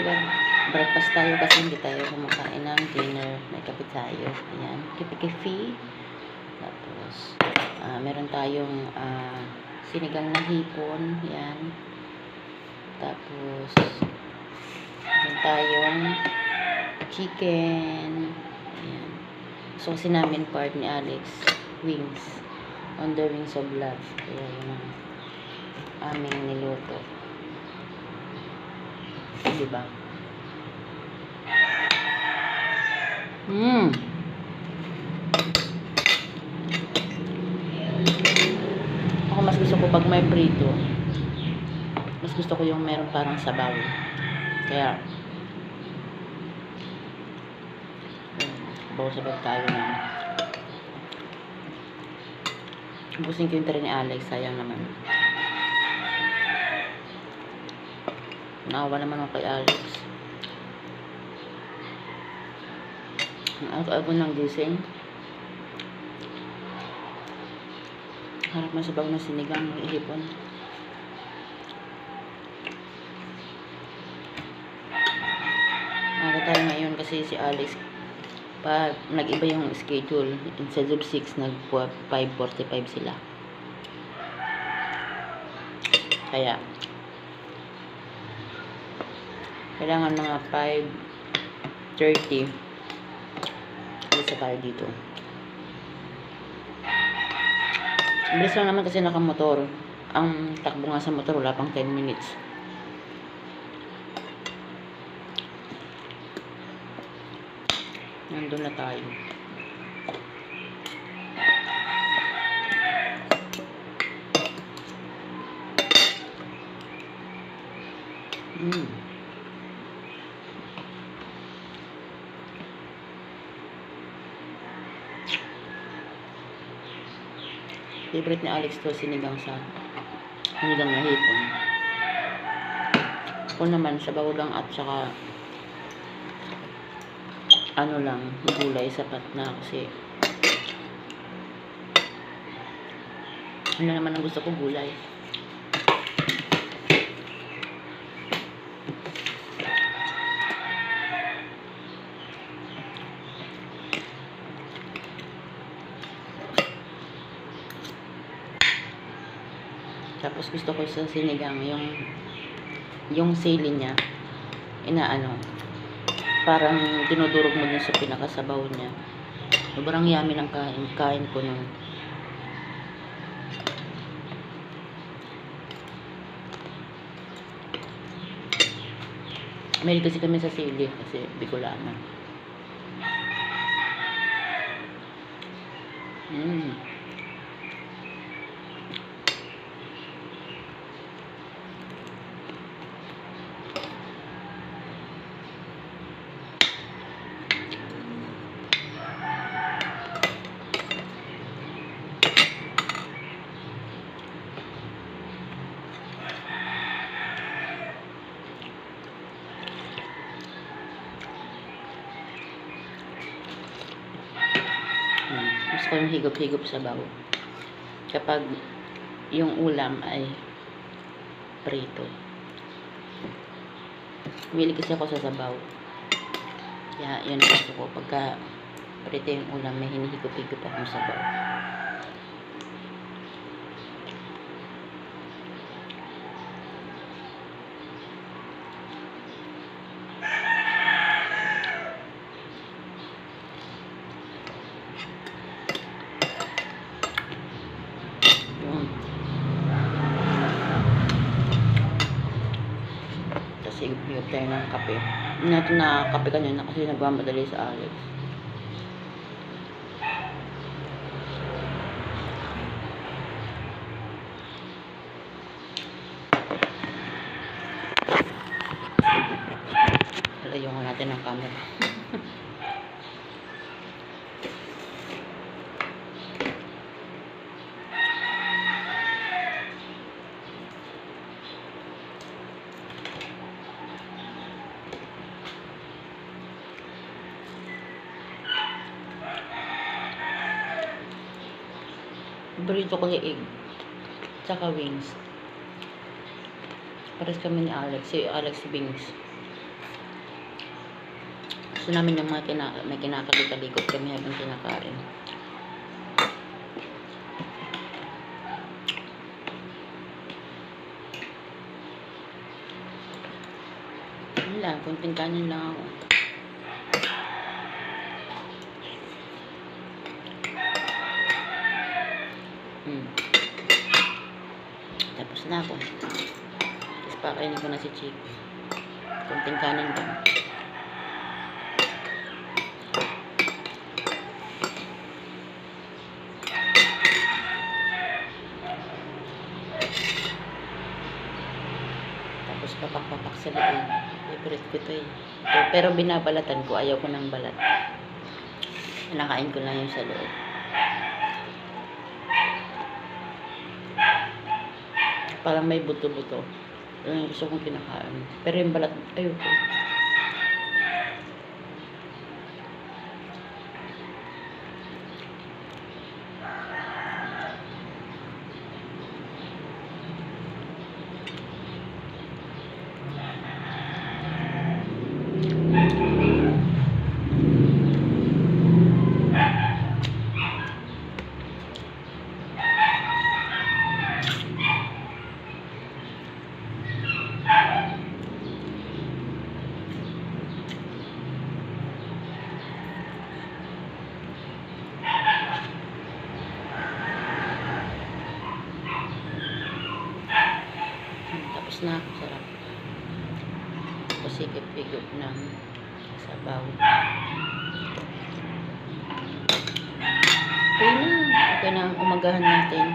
regular breakfast tayo kasi hindi tayo kumakain ng dinner. May kape tayo. Ayan, kipi-kipi. Tapos, meron tayong sinigang na hipon. Ayan. Tapos, meron tayong chicken. Ayan. So, namin part ni Alex, wings. On the wings of love. Kaya yun ang aming niluto. Diba? Ako mas gusto ko pag may prito. Mas gusto ko yung meron parang sabaw. Kaya sabaw tayo na. Ubusin ko yung tray ni Alex. Sayang naman. Naawa naman ako kay Alex. Ang ako ng gising. Harap na sabaw na sinigang ng ihipon. Aga tayo ngayon kasi si Alex nag-iba yung schedule. Instead of 6, nag-5:45 sila. Kaya kailangan mga 5:30 isa tayo dito. Bilis lang naman kasi nakamotor. Ang takbo nga sa motor wala pang 10 minutes. Nandun na tayo. Favorite ni Alex to, sinigang na hipon. Ako naman, sabaw lang at saka ano lang, gulay, sapat na kasi ano naman ang gusto ko, gulay. Tapos gusto ko sa sinigang yung sili niya inaano, parang dinudurog mo dun sa pinakasabaw niya. Sobrang yummy ng kain ko nun. May kasi kami sa sili kasi Bicolana. Gusto ko yung higop-higop sabaw. Kapag yung ulam ay prito. Humili kasi ako sa sabaw. Kaya yun gusto ko. Pagka prito yung ulam, may hinihigop-higop akong sabaw. Higop tayo ng kape. Hindi natin na kape kanina kasi nagmamadali sa Alex. Layungan natin ng camera. Burrito ko yung egg. Tsaka wings. Pares kami ni Alex. Si Alex wings. Gusto namin yung mga may kinakalikot kami habang kinakain. Yun lang, kunting kanin lang ako. Tapos na ako. Tapos pakainin ko na si Chick. Kunting kanin lang. Tapos papak-papak sa loob. Favorite ko to eh. Pero binabalatan ko. Ayaw ko ng balat. Nakain ko lang yung sa loob. Parang may buto-buto. Yun yung gusto kong kinakain. Pero yung balat, ayoko. Tapos na ako, sarap. Tapos ikip-ikip ng sabaw. Okay na ang umagahan natin.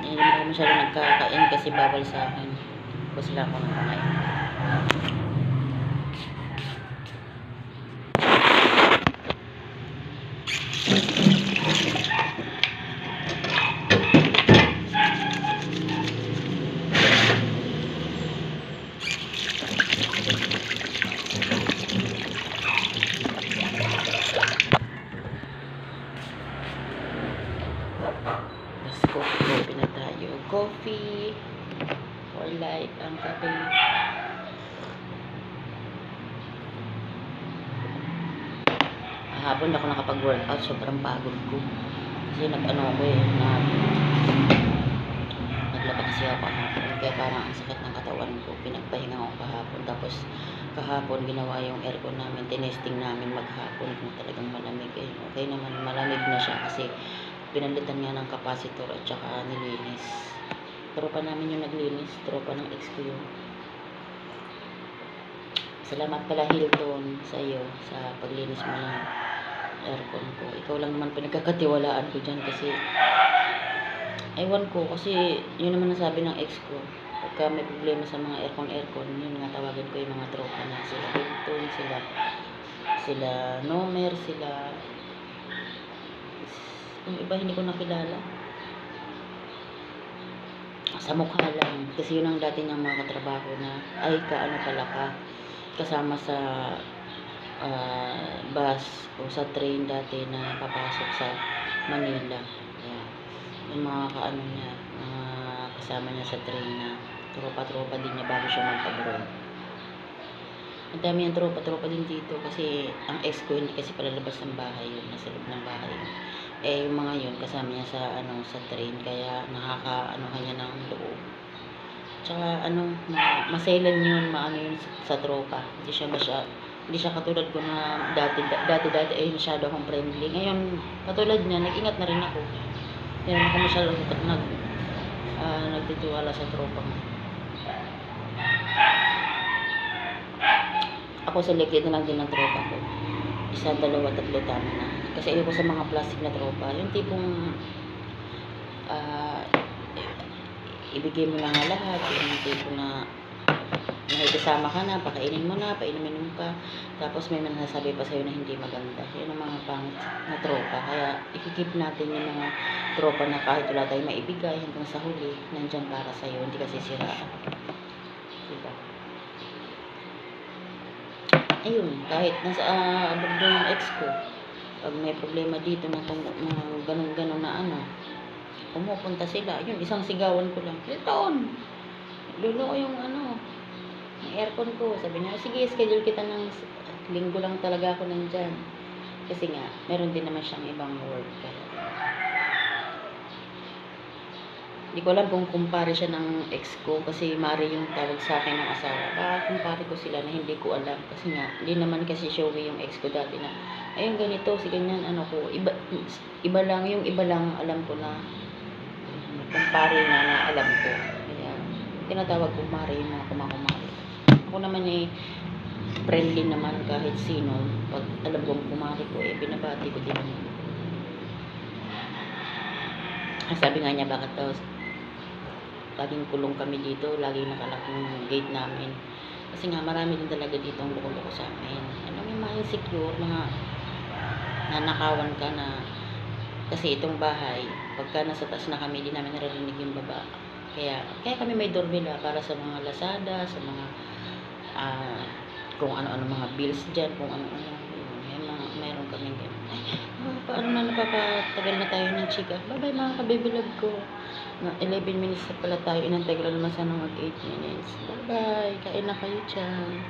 Hindi naman ako masyado nagkakain kasi bawal sa akin. Tapos lang ako ng kamay. Coffee na tayo. Coffee for life ang kape. Hapon ako nakapag-workout. Sobrang pagod ko. Kasi nag-ano ko eh. Naglaba kasi ako kahapon. Kaya parang ang sakit ng katawan ko. Pinagpahinga ako kahapon. Tapos kahapon ginawa yung aircon namin. Tinesting namin maghapon kung talagang malamig eh. Okay naman. Malamig na siya kasi pinalitan nga ng capacitor at saka nilinis. Tropa namin yung naglinis. Tropa ng ex ko yun. Salamat pala Hilton sa iyo sa paglinis mo ng aircon ko. Ikaw lang naman pinagkakatiwalaan ko dyan kasi ewan ko kasi yun naman nasabi ng ex ko. Pagka may problema sa mga aircon, yun nga tawagan ko yung mga tropa na sila Hilton, sila Nomer, sila yung iba hindi ko nakilala. Sa mukha lang. Kasi yun ang dati niyang mga katrabaho na ay kaano pala ka kasama sa bus o sa train dati na papasok sa Manila. Ayan. Yung mga kaano niya, mga kasama niya sa train na tropa-tropa din niya bago siya magpa-abroad. Ang dami yung tropa-tropa din dito kasi ang ex ko hindi kasi palalabas ng bahay yun, nasa loob ng bahay yun. Eh yung mga yun kasama niya sa sa train kaya nakakaanohan niya ng loob. Tsaka masailan yun, maano yun sa tropa. Hindi siya katulad ko na dati ay masyado akong friendly. Ngayon katulad niya nag-ingat na rin ako. Hindi naman ako masyado nagtitiwala sa tropa mo. Ako selected na lang din ng tropa ko. 1, 2, 3 tama na. Kasi ayoko sa mga plastic na tropa. Yung tipong ibigay mo na nga lahat. Yung tipong na nakikisama ka na, pakainin mo na, painumin mo pa. Tapos may nasasabi pa sa'yo na hindi maganda. Yun ang mga pangit na tropa. Kaya ikikip natin yung mga tropa na kahit wala tayong maibigay hanggang sa huli, nandyan para sa'yo. Hindi kasi siraan. Diba? Ayun, kahit nasa abroad yung ex ko, pag may problema dito na ganun-ganun na pumupunta sila. Yun, isang sigawan ko lang. Hilton! Lulo ko yung yung aircon ko. Sabi niya, sige, schedule kita ng Linggo lang talaga ako nandyan. Kasi nga, meron din naman siyang ibang work. Kaya, hindi ko alam kung kumpare siya ng ex ko kasi Mari yung tawag sa akin ng asawa. Kumpare ko sila na hindi ko alam. Kasi nga, hindi naman kasi showy yung ex ko dati na, ayun ganito, si ganyan, ano ko. Iba lang, yung iba lang alam ko na kumpare na alam ko. Kaya, tinatawag ko Mari yung mga kumakumari. Ako naman friendly naman kahit sino. Pag alam kong kumari ko, binabati ko din naman. Sabi nga niya, bakit daw laging kulong kami dito, laging nakalak yung gate namin. Kasi nga, marami din talaga dito ang loko-loko sa amin. Alam mo, yung mga insecure, mga nanakawan ka na. Kasi itong bahay, pagka nasa taas na kami, di namin naririnig yung baba. Kaya kami may doorbell para sa mga Lazada, sa mga kung ano-ano mga bills dyan, kung ano-ano. Meron kami ganyan. Paano na napapatagal na tayo ng chika? Bye-bye mga kabibilog ko. 11 minutes na pala tayo. Inantay ko lang naman sana mag 8 minutes. Bye-bye. Kain na kayo dyan.